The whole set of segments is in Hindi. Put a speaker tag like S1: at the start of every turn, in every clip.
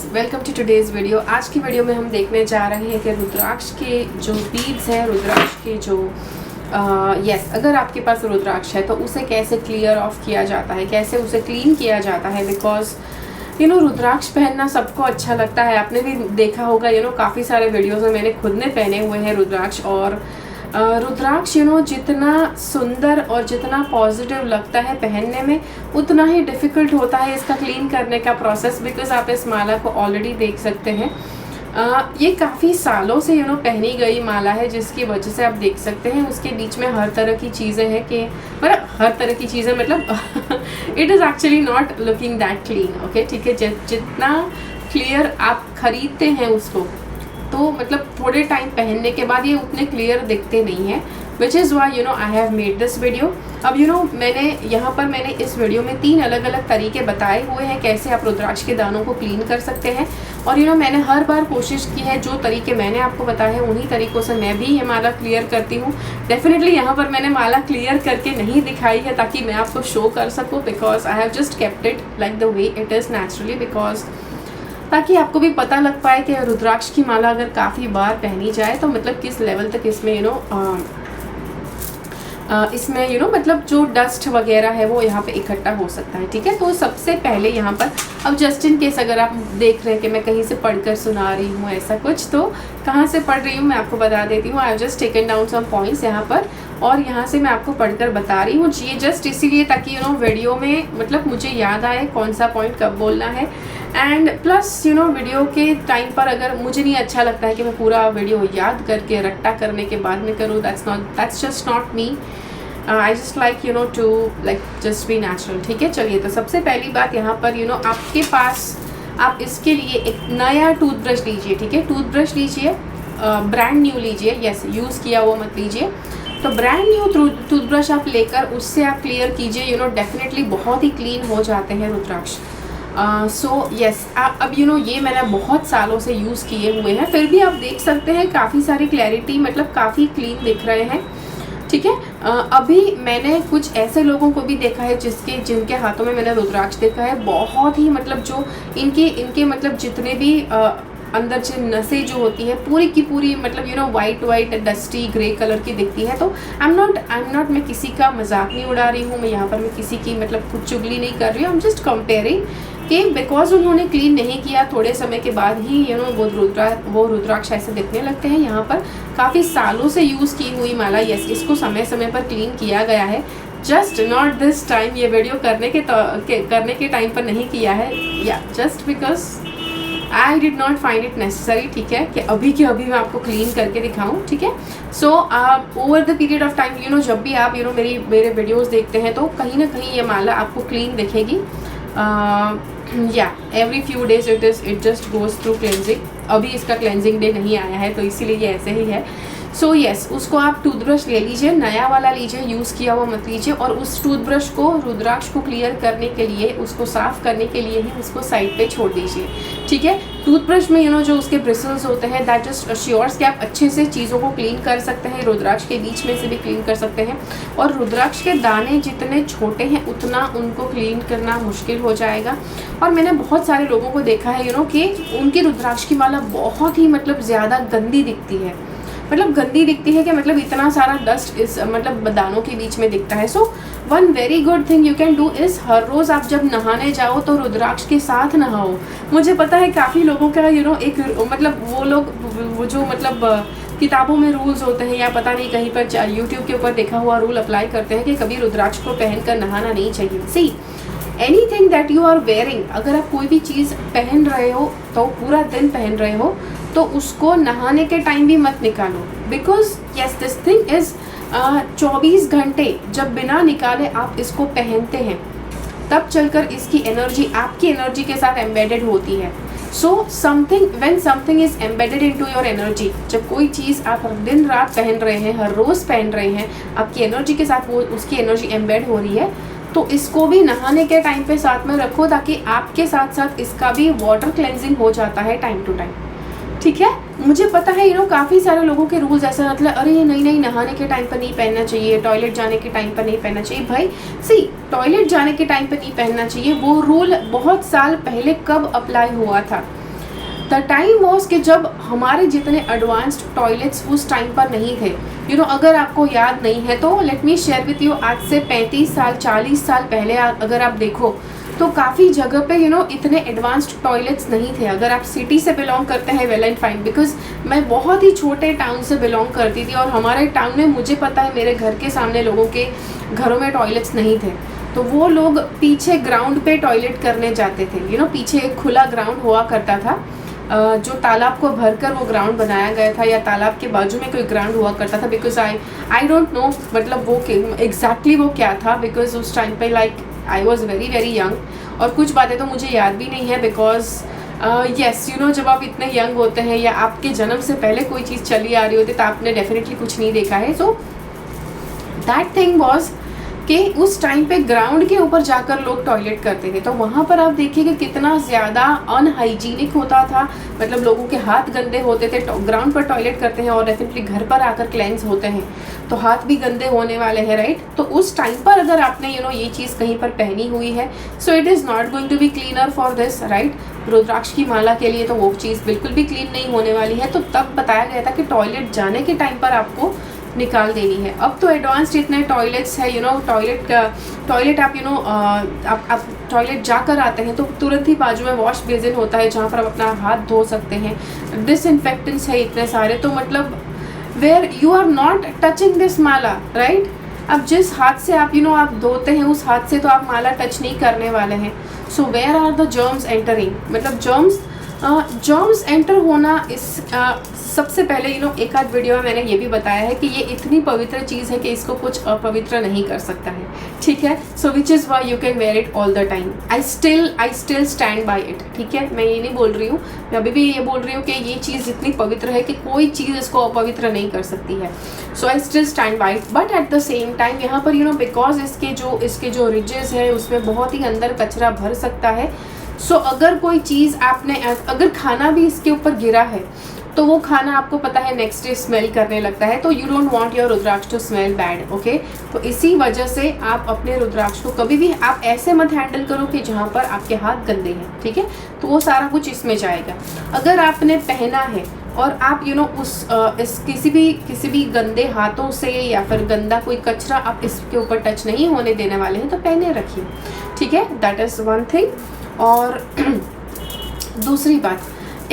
S1: Welcome to today's video. आज की वीडियो में हम देखने जा रहे हैं कि रुद्राक्ष के जो बीड्स हैं, रुद्राक्ष के जो अगर आपके पास रुद्राक्ष है तो उसे कैसे क्लियर ऑफ किया जाता है, कैसे उसे क्लीन किया जाता है। बिकॉज रुद्राक्ष पहनना सबको अच्छा लगता है। आपने भी देखा होगा काफ़ी सारे वीडियोज़ में मैंने खुद ने पहने हुए हैं रुद्राक्ष। और रुद्राक्ष जितना सुंदर और जितना पॉजिटिव लगता है पहनने में, उतना ही डिफ़िकल्ट होता है इसका क्लीन करने का प्रोसेस। बिकॉज आप इस माला को ऑलरेडी देख सकते हैं, ये काफ़ी सालों से पहनी गई माला है, जिसकी वजह से आप देख सकते हैं उसके बीच में हर तरह की चीज़ें हैं कि मतलब हर तरह की चीज़ें मतलब it is actually not looking that clean. Okay, ठीक है। जितना क्लियर आप खरीदते हैं उसको, तो मतलब थोड़े टाइम पहनने के बाद ये उतने क्लियर दिखते नहीं हैं, विच is Y I have made this video. अब मैंने इस वीडियो में 3 अलग अलग तरीके बताए हुए हैं कैसे आप रुद्राक्ष के दानों को क्लीन कर सकते हैं। और मैंने हर बार कोशिश की है, जो तरीके मैंने आपको बताए हैं उन्हीं तरीक़ों से मैं भी ये माला क्लियर करती हूँ। डेफिनेटली यहाँ पर मैंने माला क्लियर करके नहीं दिखाई है ताकि मैं आपको शो कर सकूँ, because I have just kept it like the way it is naturally, because ताकि आपको भी पता लग पाए कि रुद्राक्ष की माला अगर काफ़ी बार पहनी जाए तो मतलब किस लेवल तक इसमें इसमें मतलब जो डस्ट वगैरह है वो यहाँ पे इकट्ठा हो सकता है। ठीक है, तो सबसे पहले यहाँ पर अब जस्ट इन केस अगर आप देख रहे हैं कि मैं कहीं से पढ़कर सुना रही हूँ ऐसा कुछ, तो कहाँ से पढ़ रही हूँ मैं आपको बता देती हूँ। I have just taken down some points यहाँ पर, और यहाँ से मैं आपको पढ़कर बता रही हूँ। ये जस्ट इसीलिए ताकि वीडियो में मतलब मुझे याद आए कौन सा पॉइंट कब बोलना है। एंड प्लस वीडियो के टाइम पर अगर मुझे नहीं अच्छा लगता है कि मैं पूरा वीडियो याद करके रट्टा करने के बाद में करूँ, that's just not me. I just like to like just be natural. ठीक है, चलिए। तो सबसे पहली बात यहाँ पर आपके पास आप इसके लिए एक नया टूथब्रश लीजिए। ठीक है, टूथब्रश लीजिए, ब्रांड न्यू लीजिए। यस, यूज़ किया हुआ मत लीजिए। तो ब्रांड न्यू टूथब्रश आप लेकर उससे आप क्लियर कीजिए। डेफिनेटली बहुत ही क्लीन हो जाते हैं रुद्राक्ष। सो यस, अब ये मैंने बहुत सालों से यूज़ किए हुए हैं, फिर भी आप देख सकते हैं काफ़ी सारी क्लैरिटी, मतलब काफ़ी क्लीन दिख रहे हैं। ठीक है, अभी मैंने कुछ ऐसे लोगों को भी देखा है जिनके हाथों में मैंने रुद्राक्ष देखा है, बहुत ही मतलब जो इनके मतलब जितने भी अंदर से नसें जो होती है पूरी की पूरी मतलब वाइट डस्टी ग्रे कलर की दिखती है। तो आई एम नॉट मैं किसी का मजाक नहीं उड़ा रही हूँ, मैं यहाँ पर मैं किसी की मतलब कुछ चुगली नहीं कर रही हूँ। आई एम जस्ट कंपेयरिंग कि बिकॉज उन्होंने क्लीन नहीं किया, थोड़े समय के बाद ही वो रुद्राक्ष ऐसे दिखने लगते हैं। यहाँ पर काफ़ी सालों से यूज़ की हुई माला, यस, इसको समय समय पर क्लीन किया गया है, जस्ट नॉट दिस टाइम। ये वीडियो करने के टाइम पर नहीं किया है, या just because I did not find it necessary. ठीक है, कि अभी के अभी मैं आपको क्लीन करके दिखाऊं। ठीक है, so over the period of time जब भी आप मेरे वीडियोस देखते हैं तो कहीं ना कहीं ये माला आपको क्लीन दिखेगी। Every few days it just goes through cleansing. अभी इसका क्लेंजिंग डे नहीं आया है तो इसीलिए ये ऐसे ही है। सो यस, उसको आप टूथब्रश ले लीजिए, नया वाला लीजिए, यूज़ किया हुआ मत लीजिए। और उस टूथब्रश को रुद्राक्ष को क्लियर करने के लिए, उसको साफ़ करने के लिए ही उसको साइड पे छोड़ दीजिए। ठीक है, टूथब्रश में जो उसके ब्रिसल्स होते हैं, दैट जस्ट अश्योर्स कि आप अच्छे से चीज़ों को क्लीन कर सकते हैं। रुद्राक्ष के बीच में से भी क्लीन कर सकते हैं, और रुद्राक्ष के दाने जितने छोटे हैं उतना उनको क्लीन करना मुश्किल हो जाएगा। और मैंने बहुत सारे लोगों को देखा है कि उनकी रुद्राक्ष की माला बहुत ही मतलब ज़्यादा गंदी दिखती है, मतलब गंदी दिखती है कि मतलब इतना सारा डस्ट इस मतलब दानों के बीच में दिखता है। So one very good thing you can do is हर रोज़ आप जब नहाने जाओ तो रुद्राक्ष के साथ नहाओ। मुझे पता है काफ़ी लोगों का एक मतलब वो जो मतलब किताबों में रूल्स होते हैं, या पता नहीं कहीं पर यूट्यूब के ऊपर देखा हुआ रूल अप्लाई करते हैं कि कभी रुद्राक्ष को पहनकर नहाना नहीं चाहिए। See anything that you are wearing, अगर आप कोई भी चीज़ पहन रहे हो तो पूरा दिन पहन रहे हो तो उसको नहाने के टाइम भी मत निकालो। Because yes, this thing is 24 घंटे जब बिना निकाले आप इसको पहनते हैं, तब चलकर इसकी एनर्जी आपकी एनर्जी के साथ एम्बेडेड होती है। So when something is embedded into your energy, जब कोई चीज़ आप दिन रात पहन रहे हैं, हर रोज़ पहन रहे हैं, आपकी एनर्जी के साथ वो उसकी एनर्जी एम्बेड हो रही है, तो इसको भी नहाने के टाइम पे साथ में रखो ताकि आपके साथ साथ इसका भी वाटर क्लेंजिंग हो जाता है टाइम टू टाइम। ठीक है, मुझे पता है काफ़ी सारे लोगों के रूल्स ऐसे मतलब अरे ये नहीं नहाने के टाइम पर नहीं पहनना चाहिए, टॉयलेट जाने के टाइम पर नहीं पहनना चाहिए। भाई सी, टॉयलेट जाने के टाइम पर नहीं पहनना चाहिए, वो रूल बहुत साल पहले कब अप्लाई हुआ था। द टाइम वॉज कि जब हमारे जितने एडवांस्ड टॉयलेट्स उस टाइम पर नहीं थे। अगर आपको याद नहीं है तो let me share with you, आज से 35 साल 40 साल पहले अगर आप देखो तो काफ़ी जगह पे इतने एडवांस्ड टॉयलेट्स नहीं थे। अगर आप सिटी से बिलोंग करते हैं वेल एंड फाइन, बिकॉज मैं बहुत ही छोटे टाउन से बिलोंग करती थी और हमारे टाउन में मुझे पता है मेरे घर के सामने लोगों के घरों में टॉयलेट्स नहीं थे, तो वो लोग पीछे ग्राउंड पे टॉयलेट करने जाते थे। पीछे एक खुला ग्राउंड हुआ करता था, जो तालाब को भरकर वो ग्राउंड बनाया गया था, या तालाब के बाजू में कोई ग्राउंड हुआ करता था। बिकॉज आई डोंट नो मतलब वो एग्जैक्टली वो क्या था, बिकॉज उस टाइम पे like I was very very young और कुछ बातें तो मुझे याद भी नहीं है। बिकॉज येस जब आप इतने यंग होते हैं या आपके जन्म से पहले कोई चीज़ चली आ रही होती तो आपने डेफिनेटली कुछ नहीं देखा है। सो दैट थिंग वॉज कि उस टाइम पे ग्राउंड के ऊपर जाकर लोग टॉयलेट करते थे, तो वहाँ पर आप देखिए कि कितना ज़्यादा अनहाइजीनिक होता था। मतलब लोगों के हाथ गंदे होते थे, ग्राउंड पर टॉयलेट करते हैं और डेफिनेटली घर पर आकर क्लेंस होते हैं तो हाथ भी गंदे होने वाले हैं, राइट। तो उस टाइम पर अगर आपने ये चीज़ कहीं पर पहनी हुई है, so it is not going to be cleaner for this, right. रुद्राक्ष की माला के लिए तो वो चीज़ बिल्कुल भी क्लीन नहीं होने वाली है। तो तब बताया गया था कि टॉयलेट जाने के टाइम पर आपको निकाल देनी है। अब तो एडवांस्ड इतने टॉयलेट्स है, टॉयलेट आप टॉयलेट जाकर आते हैं तो तुरंत ही बाजू में वॉश बेसिन होता है जहाँ पर आप अपना हाथ धो सकते हैं। डिसइंफेक्टेंट्स है इतने सारे, तो मतलब where you are not touching this mala, right. अब जिस हाथ से आप आप धोते हैं उस हाथ से तो आप माला टच नहीं करने वाले हैं। So where are the germs entering, मतलब जर्म्स एंटर होना इस सबसे पहले एक आध वीडियो में मैंने ये भी बताया है कि ये इतनी पवित्र चीज़ है कि इसको कुछ अपवित्र नहीं कर सकता है, ठीक है। So which is why you can wear it all the time. I still stand by it, ठीक है। मैं ये नहीं बोल रही हूँ, मैं अभी भी ये बोल रही हूँ कि ये चीज़ इतनी पवित्र है कि कोई चीज़ इसको अपवित्र नहीं कर सकती है। So I still stand by it, but at the same time यहाँ पर बिकॉज इसके जो रिजेस है उसमें बहुत ही अंदर कचरा भर सकता है। सो अगर कोई चीज़ अगर खाना भी इसके ऊपर गिरा है तो वो खाना आपको पता है नेक्स्ट डे स्मेल करने लगता है, तो you don't want your rudraksha to smell bad, okay. तो इसी वजह से आप अपने रुद्राक्ष को कभी भी आप ऐसे मत हैंडल करो कि जहाँ पर आपके हाथ गंदे हैं, ठीक है। तो वो सारा कुछ इसमें जाएगा। अगर आपने पहना है और आप किसी भी गंदे हाथों से या फिर गंदा कोई कचरा आप इसके ऊपर टच नहीं होने देने वाले हैं तो पहने रखिए, ठीक है। That is one thing. और दूसरी बात,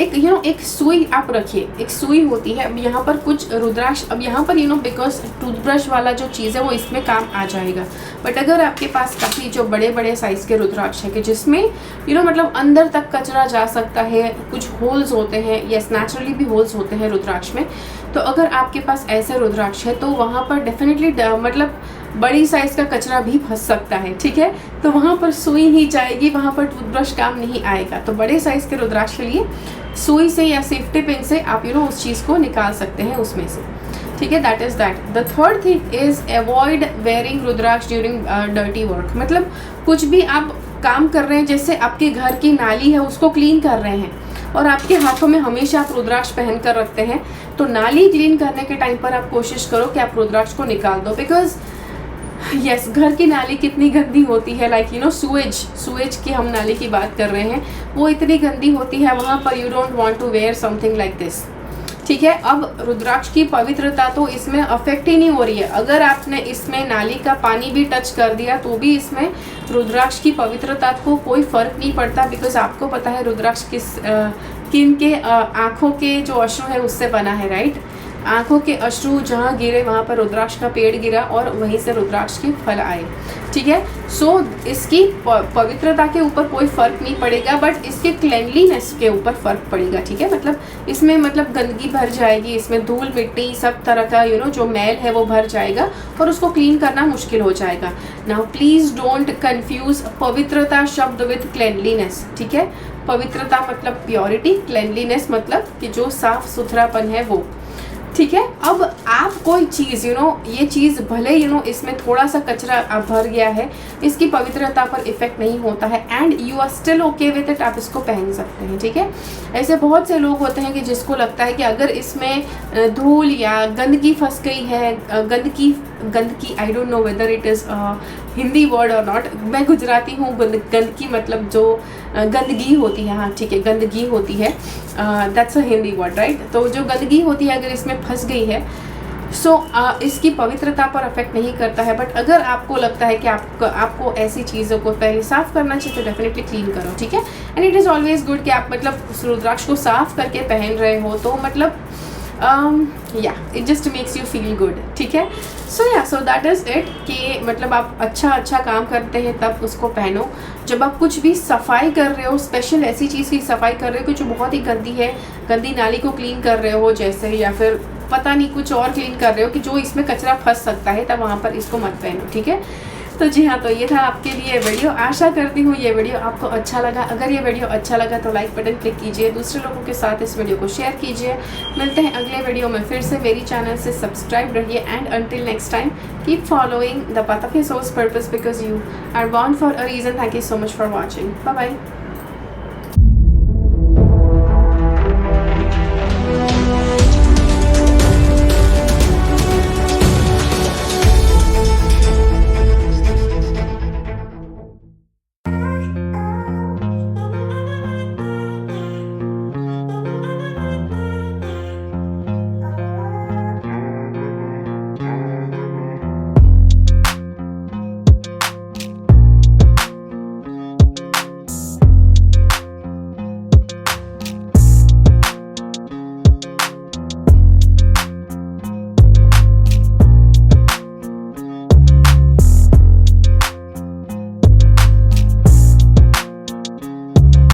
S1: एक सुई आप रखिए, एक सुई होती है। अब यहाँ पर कुछ रुद्राक्ष, अब यहाँ पर बिकॉज टूथब्रश वाला जो चीज़ है वो इसमें काम आ जाएगा, बट अगर आपके पास काफ़ी जो बड़े बड़े साइज़ के रुद्राक्ष है कि जिसमें मतलब अंदर तक कचरा जा सकता है, कुछ होल्स होते हैं, यस नेचुरली भी होल्स होते हैं रुद्राक्ष में, तो अगर आपके पास ऐसे रुद्राक्ष है तो वहाँ पर डेफिनेटली मतलब बड़ी साइज़ का कचरा भी फंस सकता है, ठीक है। तो वहाँ पर सुई ही जाएगी, वहाँ पर टूथब्रश काम नहीं आएगा। तो बड़े साइज़ के रुद्राक्ष के लिए सुई से या सेफ्टी पिन से आप उस चीज़ को निकाल सकते हैं उसमें से, ठीक है। That is that. The third thing is avoid wearing rudraksha during dirty work. मतलब कुछ भी आप काम कर रहे हैं, जैसे आपके घर की नाली है उसको क्लीन कर रहे हैं और आपके हाथों में हमेशा आप रुद्राक्ष पहन कर रखते हैं, तो नाली क्लीन करने के टाइम पर आप कोशिश करो कि आप रुद्राक्ष को निकाल दो। बिकॉज यस घर की नाली कितनी गंदी होती है, लाइक सुएज की हम नाली की बात कर रहे हैं, वो इतनी गंदी होती है, वहाँ पर you don't want to wear something like this, ठीक है। अब रुद्राक्ष की पवित्रता तो इसमें अफेक्ट ही नहीं हो रही है। अगर आपने इसमें नाली का पानी भी टच कर दिया तो भी इसमें रुद्राक्ष की पवित्रता को कोई फ़र्क नहीं पड़ता, बिकॉज आपको पता है रुद्राक्ष किन के आँखों के जो अश्रु है उससे बना है, राइट। आँखों के अश्रु जहाँ गिरे वहाँ पर रुद्राक्ष का पेड़ गिरा और वहीं से रुद्राक्ष के फल आए, ठीक है। सो इसकी पवित्रता के ऊपर कोई फ़र्क नहीं पड़ेगा, बट इसके क्लेनलीनेस के ऊपर फ़र्क पड़ेगा, ठीक है। मतलब इसमें गंदगी भर जाएगी, इसमें धूल मिट्टी सब तरह का जो मैल है वो भर जाएगा और उसको क्लीन करना मुश्किल हो जाएगा। नाउ प्लीज़ डोंट कन्फ्यूज़ पवित्रता शब्द विथ क्लेनलीनेस, ठीक है। पवित्रता मतलब प्योरिटी, क्लेनलीनेस मतलब कि जो साफ सुथरापन है वो, ठीक है। अब आप कोई चीज़ ये चीज़ भले इसमें थोड़ा सा कचरा भर गया है, इसकी पवित्रता पर इफेक्ट नहीं होता है and you are still okay with it, आप इसको पहन सकते हैं, ठीक है। ऐसे बहुत से लोग होते हैं कि जिसको लगता है कि अगर इसमें धूल या गंदगी फंस गई है, गंदगी I don't know whether it is Hindi word और नॉट, मैं गुजराती हूँ, गंदगी मतलब जो गंदगी होती है, हाँ ठीक है, गंदगी होती है, that's a Hindi word right. तो जो गंदगी होती है अगर इसमें फंस गई है सो इसकी पवित्रता पर अफेक्ट नहीं करता है। बट अगर आपको लगता है कि आपको ऐसी चीज़ों को पहले साफ़ करना चाहिए तो डेफिनेटली क्लीन करो, ठीक है। And it is always good कि आप मतलब रुद्राक्ष को साफ़ करके पहन रहे हो तो मतलब या it just makes you feel good, ठीक है। सो दैट इज़ इट कि मतलब आप अच्छा काम करते हैं तब उसको पहनो। जब आप कुछ भी सफाई कर रहे हो, स्पेशल ऐसी चीज़ की सफाई कर रहे हो कि जो बहुत ही गंदी है, गंदी नाली को क्लीन कर रहे हो जैसे, या फिर पता नहीं कुछ और क्लीन कर रहे हो कि जो इसमें कचरा फंस सकता है, तब वहाँ पर इसको मत पहनो, ठीक है। तो जी हाँ, तो ये था आपके लिए वीडियो। आशा करती हूँ ये वीडियो आपको अच्छा लगा। अगर ये वीडियो अच्छा लगा तो लाइक बटन क्लिक कीजिए, दूसरे लोगों के साथ इस वीडियो को शेयर कीजिए। मिलते हैं अगले वीडियो में फिर से। मेरी चैनल से सब्सक्राइब रहिए and until next time keep following the path of your soul's purpose because you are born for a reason. Thank you so much for watching. Bye bye.